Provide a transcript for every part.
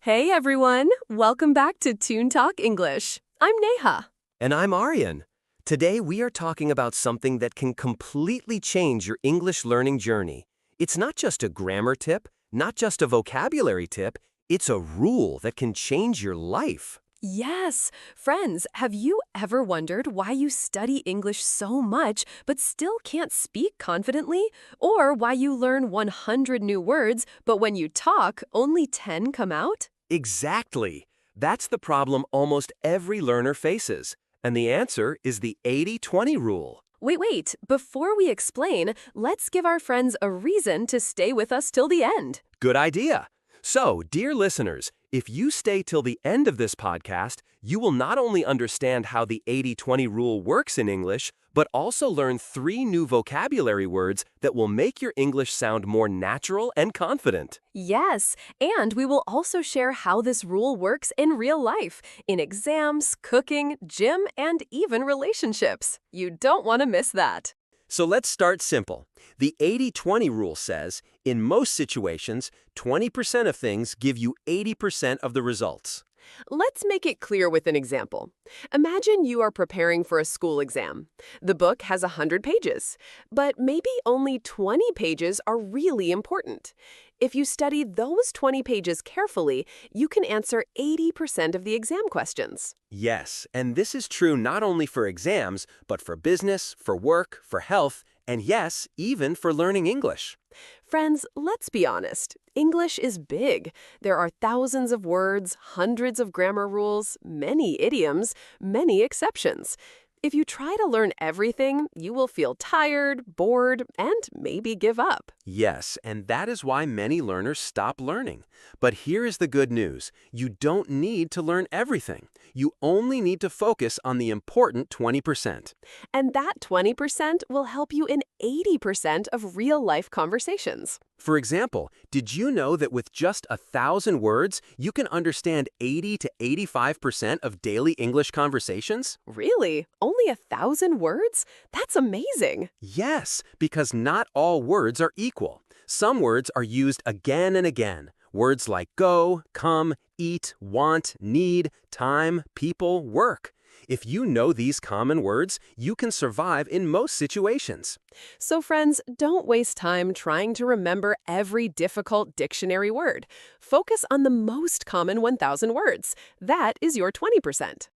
Hey everyone, welcome back to Toon Talk English. I'm Neha. And I'm Aryan. Today we are talking about something that can completely change your English learning journey. It's not just a grammar tip, not just a vocabulary tip, it's a rule that can change your life. Yes, friends, have you ever wondered why you study English so much but still can't speak confidently? Or why you learn 100 new words but when you talk, only 10 come out? Exactly. That's the problem almost every learner faces. And the answer is the 80-20 rule. Wait, before we explain, let's give our friends a reason to stay with us till the end. Good idea. So, dear listeners, if you stay till the end of this podcast, you will not only understand how the 80-20 rule works in English, but also learn 3 new vocabulary words that will make your English sound more natural and confident. Yes, and we will also share how this rule works in real life, in exams, cooking, gym, and even relationships. You don't want to miss that. So let's start simple. The 80-20 rule says, in most situations, 20% of things give you 80% of the results. Let's make it clear with an example. Imagine you are preparing for a school exam. The book has 100 pages, but maybe only 20 pages are really important. If you study those 20 pages carefully, you can answer 80% of the exam questions. Yes, and this is true not only for exams, but for business, for work, for health, and yes, even for learning English. Friends, let's be honest. English is big. There are thousands of words, hundreds of grammar rules, many idioms, many exceptions. If you try to learn everything, you will feel tired, bored, and maybe give up. Yes, and that is why many learners stop learning. But here is the good news. You don't need to learn everything. You only need to focus on the important 20%. And that 20% will help you in 80% of real-life conversations. For example, did you know that with just 1,000 words, you can understand 80 to 85% of daily English conversations? Really? Only 1,000 words? That's amazing. Yes, because not all words are equal. Some words are used again and again. Words like go, come, eat, want, need, time, people, work. If you know these common words, you can survive in most situations. So friends, don't waste time trying to remember every difficult dictionary word. Focus on the most common 1,000 words. That is your 20%.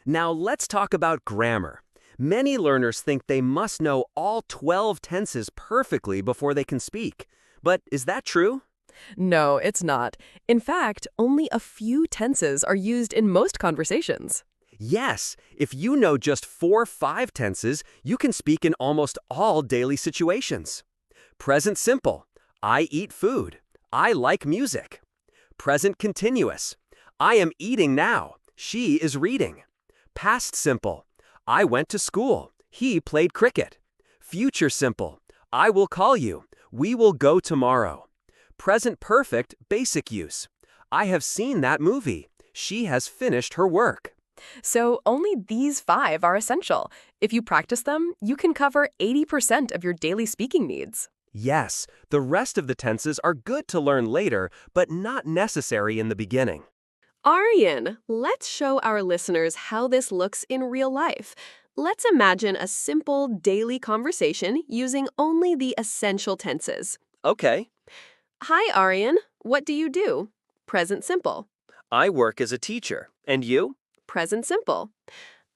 Now let's talk about grammar. Many learners think they must know all 12 tenses perfectly before they can speak. But is that true? No, it's not. In fact, only a few tenses are used in most conversations. Yes, if you know just 4-5 tenses, you can speak in almost all daily situations. Present simple, I eat food. I like music. Present continuous, I am eating now. She is reading. Past simple, I went to school. He played cricket. Future simple, I will call you. We will go tomorrow. Present perfect, basic use, I have seen that movie. She has finished her work. So only these 5 are essential. If you practice them, you can cover 80% of your daily speaking needs. Yes, the rest of the tenses are good to learn later, but not necessary in the beginning. Aryan, let's show our listeners how this looks in real life. Let's imagine a simple daily conversation using only the essential tenses. Okay. Hi, Aryan. What do you do? Present simple. I work as a teacher. And you? Present simple.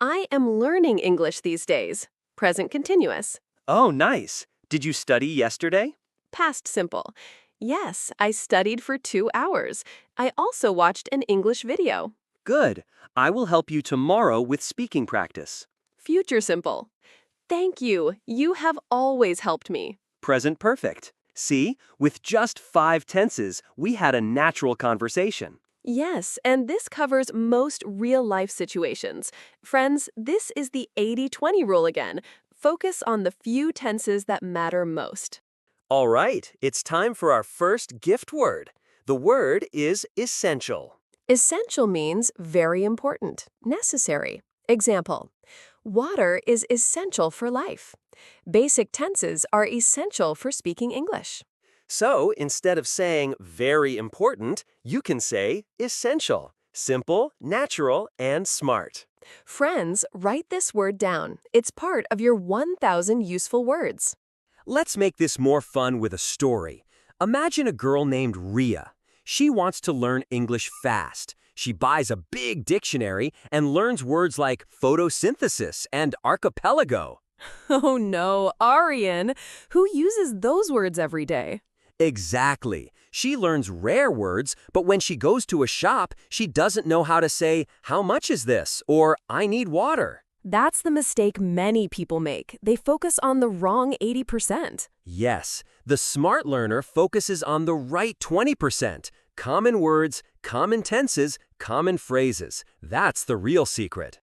I am learning English these days. Present continuous. Oh, nice. Did you study yesterday? Past simple. Yes, I studied for 2 hours. I also watched an English video. Good. I will help you tomorrow with speaking practice. Future simple. Thank you. You have always helped me. Present perfect. See, with just 5 tenses, we had a natural conversation. Yes, and this covers most real-life situations. Friends, this is the 80-20 rule again. Focus on the few tenses that matter most. All right, it's time for our first gift word. The word is essential. Essential means very important, necessary. Example, water is essential for life. Basic tenses are essential for speaking English. So instead of saying very important, you can say essential, simple, natural, and smart. Friends, write this word down. It's part of your 1,000 useful words. Let's make this more fun with a story. Imagine a girl named Ria. She wants to learn English fast. She buys a big dictionary and learns words like photosynthesis and archipelago. Oh no, Aryan. Who uses those words every day? Exactly. She learns rare words, but when she goes to a shop, she doesn't know how to say, "How much is this?" or "I need water." That's the mistake many people make. They focus on the wrong 80%. Yes, the smart learner focuses on the right 20%. Common words, common tenses, common phrases. That's the real secret.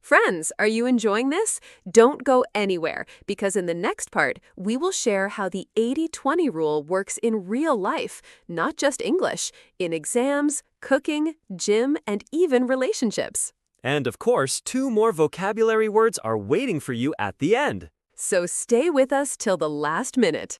Friends, are you enjoying this? Don't go anywhere, because in the next part, we will share how the 80-20 rule works in real life, not just English, in exams, cooking, gym, and even relationships. And of course, 2 more vocabulary words are waiting for you at the end. So stay with us till the last minute.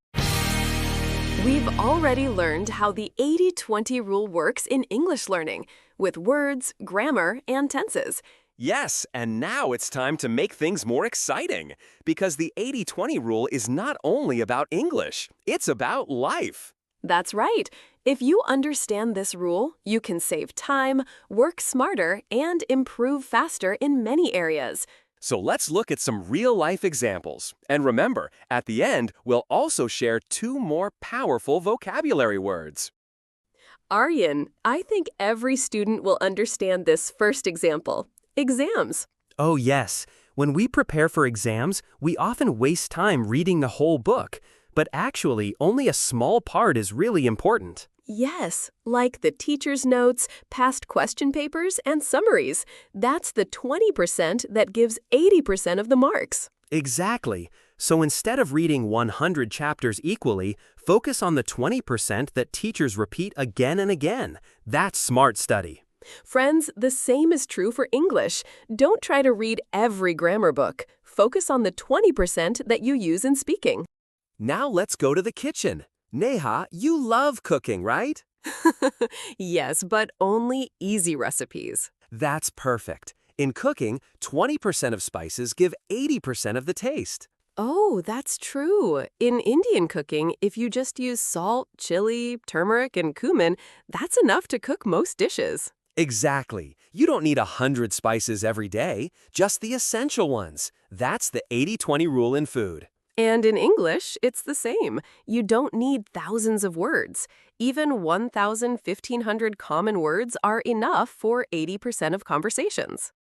We've already learned how the 80-20 rule works in English learning, with words, grammar, and tenses. Yes, and now it's time to make things more exciting, because the 80-20 rule is not only about English, it's about life. That's right. If you understand this rule, you can save time, work smarter, and improve faster in many areas. So let's look at some real-life examples. And remember, at the end, we'll also share 2 more powerful vocabulary words. Aryan, I think every student will understand this first example. Exams. Oh, yes. When we prepare for exams, we often waste time reading the whole book. But actually, only a small part is really important. Yes, like the teacher's notes, past question papers, and summaries. That's the 20% that gives 80% of the marks. Exactly. So instead of reading 100 chapters equally, focus on the 20% that teachers repeat again and again. That's smart study. Friends, the same is true for English. Don't try to read every grammar book. Focus on the 20% that you use in speaking. Now let's go to the kitchen. Neha, you love cooking, right? Yes, but only easy recipes. That's perfect. In cooking, 20% of spices give 80% of the taste. Oh, that's true. In Indian cooking, if you just use salt, chili, turmeric, and cumin, that's enough to cook most dishes. Exactly. You don't need 100 spices every day, just the essential ones. That's the 80-20 rule in food. And in English, it's the same. You don't need thousands of words. Even 1,000, 1,500 common words are enough for 80% of conversations.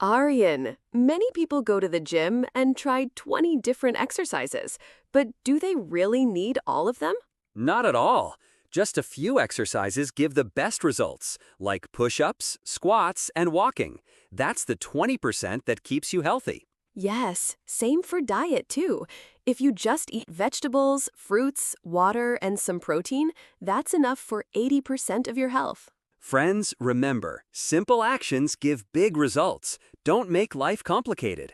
Aryan, many people go to the gym and try 20 different exercises, but do they really need all of them? Not at all. Just a few exercises give the best results, like push-ups, squats, and walking. That's the 20% that keeps you healthy. Yes, same for diet too. If you just eat vegetables, fruits, water, and some protein, that's enough for 80% of your health. Friends, remember, simple actions give big results. Don't make life complicated.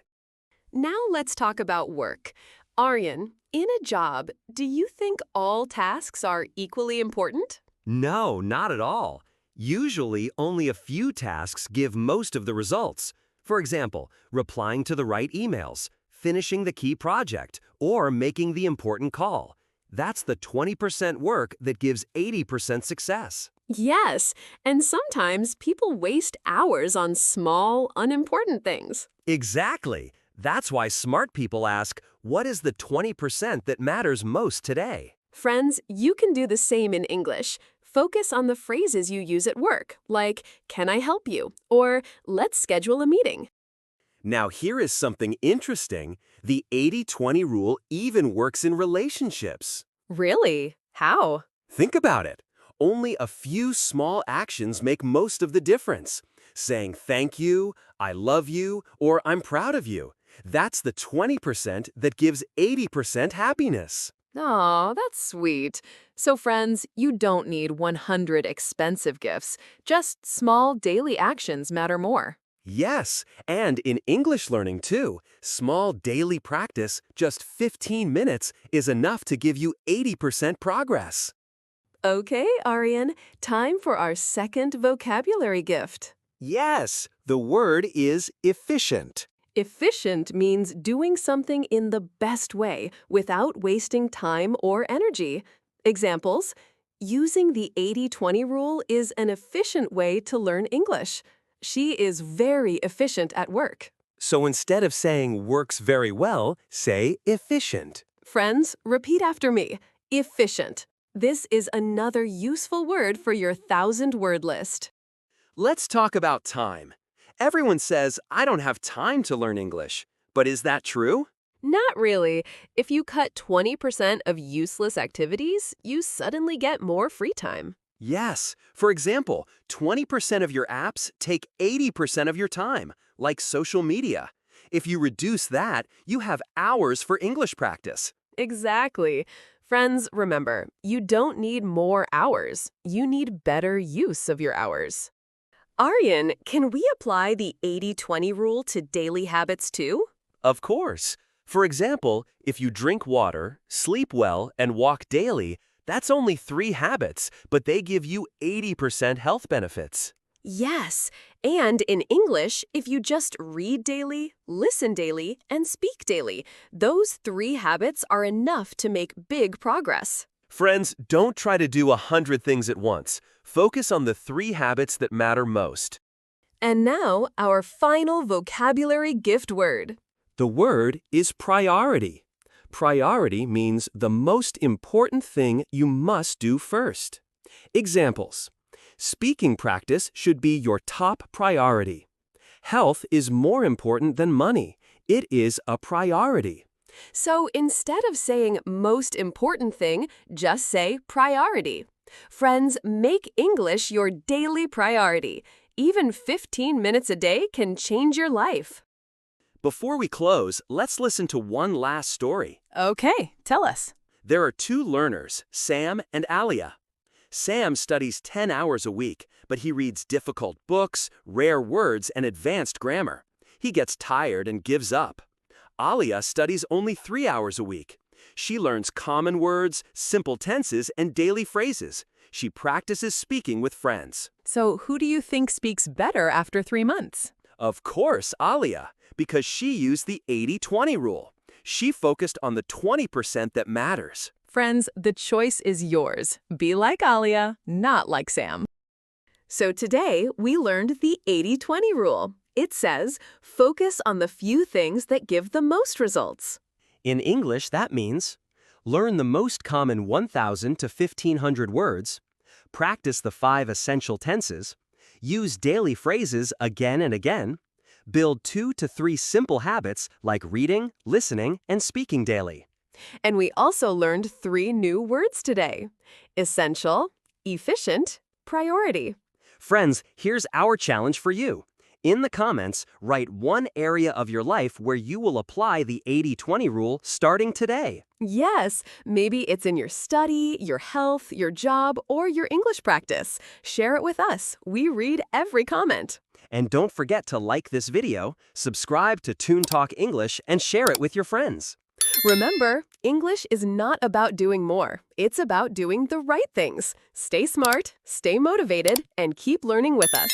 Now let's talk about work. Aryan, in a job, do you think all tasks are equally important? No, not at all. Usually, only a few tasks give most of the results. For example, replying to the right emails, finishing the key project, or making the important call. That's the 20% work that gives 80% success. Yes, and sometimes people waste hours on small, unimportant things. Exactly. That's why smart people ask, what is the 20% that matters most today? Friends, you can do the same in English. Focus on the phrases you use at work, like, "Can I help you?" or "Let's schedule a meeting." Now here is something interesting. The 80-20 rule even works in relationships. Really? How? Think about it. Only a few small actions make most of the difference. Saying thank you, I love you, or I'm proud of you. That's the 20% that gives 80% happiness. Aw, that's sweet. So friends, you don't need 100 expensive gifts. Just small daily actions matter more. Yes, and in English learning too, small daily practice, just 15 minutes, is enough to give you 80% progress. Okay, Aryan, time for our second vocabulary gift. Yes, the word is efficient. Efficient means doing something in the best way without wasting time or energy. Examples: using the 80-20 rule is an efficient way to learn English. She is very efficient at work. So instead of saying works very well, say efficient. Friends, repeat after me. Efficient. This is another useful word for your 1,000-word list. Let's talk about time. Everyone says, I don't have time to learn English. But is that true? Not really. If you cut 20% of useless activities, you suddenly get more free time. Yes. For example, 20% of your apps take 80% of your time, like social media. If you reduce that, you have hours for English practice. Exactly. Friends, remember, you don't need more hours. You need better use of your hours. Aryan, can we apply the 80-20 rule to daily habits too? Of course. For example, if you drink water, sleep well, and walk daily, that's only 3 habits, but they give you 80% health benefits. Yes, and in English, if you just read daily, listen daily, and speak daily, those 3 habits are enough to make big progress. Friends, don't try to do 100 things at once. Focus on the 3 habits that matter most. And now, our final vocabulary gift word. The word is priority. Priority means the most important thing you must do first. Examples: speaking practice should be your top priority. Health is more important than money. It is a priority. So instead of saying most important thing, just say priority. Friends, make English your daily priority. Even 15 minutes a day can change your life. Before we close, let's listen to one last story. Okay, tell us. There are 2 learners, Sam and Alia. Sam studies 10 hours a week, but he reads difficult books, rare words, and advanced grammar. He gets tired and gives up. Alia studies only 3 hours a week. She learns common words, simple tenses, and daily phrases. She practices speaking with friends. So who do you think speaks better after 3 months? Of course, Alia, because she used the 80-20 rule. She focused on the 20% that matters. Friends, the choice is yours. Be like Alia, not like Sam. So today, we learned the 80-20 rule. It says, focus on the few things that give the most results. In English, that means learn the most common 1,000 to 1,500 words, practice the 5 essential tenses, use daily phrases again and again, build 2 to 3 simple habits like reading, listening, and speaking daily. And we also learned 3 new words today: essential, efficient, priority. Friends, here's our challenge for you. In the comments, write one area of your life where you will apply the 80-20 rule starting today. Yes, maybe it's in your study, your health, your job, or your English practice. Share it with us. We read every comment. And don't forget to like this video, subscribe to Toon Talk English, and share it with your friends. Remember, English is not about doing more. It's about doing the right things. Stay smart, stay motivated, and keep learning with us.